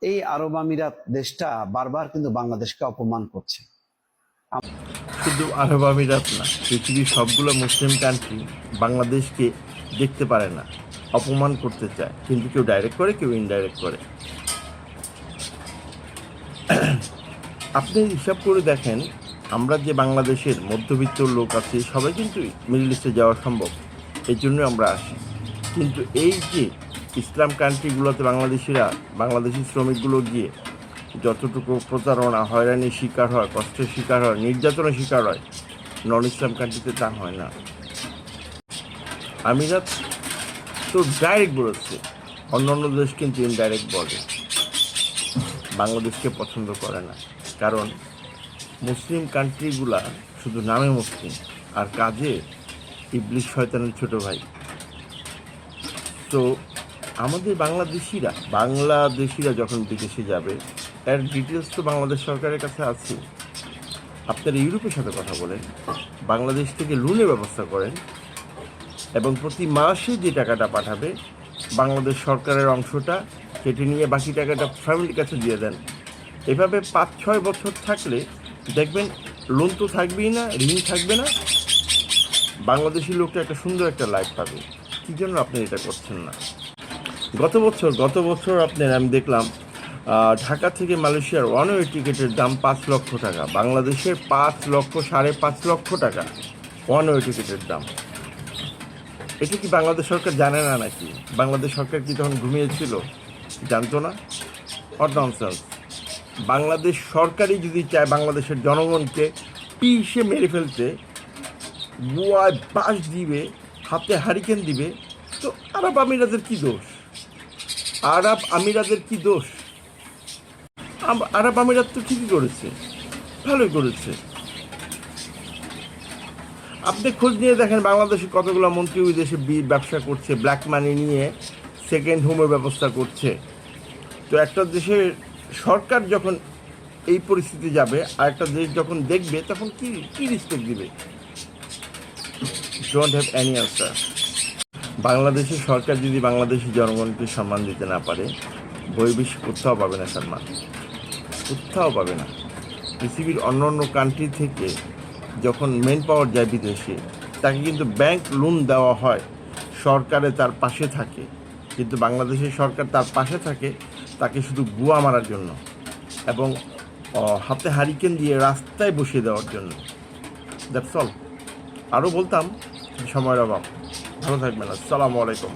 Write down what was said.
এই আরব আমিরাত দেশটা বারবার কিন্তু বাংলাদেশকে অপমান করছে। শুধু আরব আমিরাত না, পৃথিবীর সবগুলো মুসলিম কান্ট্রি বাংলাদেশকে দেখতে পারে না, অপমান করতে চায়, কিন্তু কেউ ডাইরেক্ট করে, কেউ ইনডাইরেক্ট করে। আপনি হিসাব করে দেখেন, আমরা যে বাংলাদেশের মধ্যবিত্ত লোক আছি সবাই কিন্তু মিডল ইস্টে যাওয়া সম্ভব, এই জন্য আমরা আসি। কিন্তু এই যে ইসলাম কান্ট্রিগুলোতে বাংলাদেশি শ্রমিকগুলো গিয়ে যতটুকু প্রতারণা, হয়রানির শিকার হয়, কষ্টের শিকার হয়, নির্যাতনের শিকার হয়, নন ইসলাম কান্ট্রিতে তা হয় না। আমিরাত তো ডাইরেক্ট বলেছে, অন্যান্য দেশ কিন্তু ইনডাইরেক্ট বলে, বাংলাদেশকে পছন্দ করে না। কারণ মুসলিম কান্ট্রিগুলা শুধু নামে মুসলিম, আর কাজে ইবলিশ শয়তানের ছোট ভাই। তো আমাদের বাংলাদেশিরা যখন বিদেশে যাবে, এর ডিটেলস তো বাংলাদেশ সরকারের কাছে আছে। আপনারা ইউরোপের সাথে কথা বলেন, বাংলাদেশ থেকে লোনের ব্যবস্থা করেন, এবং প্রতি মাসে যে টাকাটা পাঠাবে বাংলাদেশ সরকারের অংশটা কেটে নিয়ে বাকি টাকাটা ফ্যামিলির কাছে দিয়ে দেন। এভাবে 5-6 বছর থাকলে দেখবেন লোন তো থাকবেই না, ঋণ থাকবে না, বাংলাদেশি লোকটা একটা সুন্দর একটা লাইফ পাবে। কী জন্য আপনি এটা করছেন না? গত বছর আমি দেখলাম ঢাকা থেকে মালয়েশিয়ার ওয়ান ওয়ে টিকিটের দাম 5 লক্ষ টাকা, বাংলাদেশের 5 লক্ষ 5.5 লক্ষ টাকা ওয়ান ওয়ে টিকিটের দাম। এটা কি বাংলাদেশ সরকার জানে না নাকি? বাংলাদেশ সরকার কি তখন ঘুমিয়েছিল? জানতো না? What nonsense! বাংলাদেশ সরকারই যদি চায় বাংলাদেশের জনগণকে পিষে মেরে ফেলতে, গোয়ায় বাঁশ দিবে, হাতে হারিকেন দিবে, তো আরব আমিরাতের কি দোষ? আরব আমিরাত তো ঠিকই করেছে, ভালোই করেছে। আপনি খোঁজ নিয়ে দেখেন, বাংলাদেশে কতগুলো মন্ত্রী ওই দেশে ব্যবসা করছে, ব্ল্যাক মানি নিয়ে সেকেন্ড হোমের ব্যবস্থা করছে। তো একটা দেশের সরকার যখন এই পরিস্থিতি যাবে, আর একটা দেশ যখন দেখবে, তখন কি রেসপেক্ট দিবে? Don't have any answer. বাংলাদেশের সরকার যদি বাংলাদেশি জনগণকে সম্মান দিতে না পারে, বহির্বিশ্বে কোথাও পাবে না সম্মান, কোথাও পাবে না। পৃথিবীর অন্য কান্ট্রি থেকে যখন মেন পাওয়ার যায় বিদেশে, তাকে কিন্তু ব্যাংক লোন দেওয়া হয়, সরকারে তার পাশে থাকে। কিন্তু বাংলাদেশের সরকার তার পাশে থাকে তাকে শুধু গুয়া মারার জন্য, এবং হাতে হারিকেন দিয়ে রাস্তায় বসিয়ে দেওয়ার জন্য। That's all. আরও বলতাম, সময়ের অভাব। ভালো থাকবেন। আসসালামু আলাইকুম।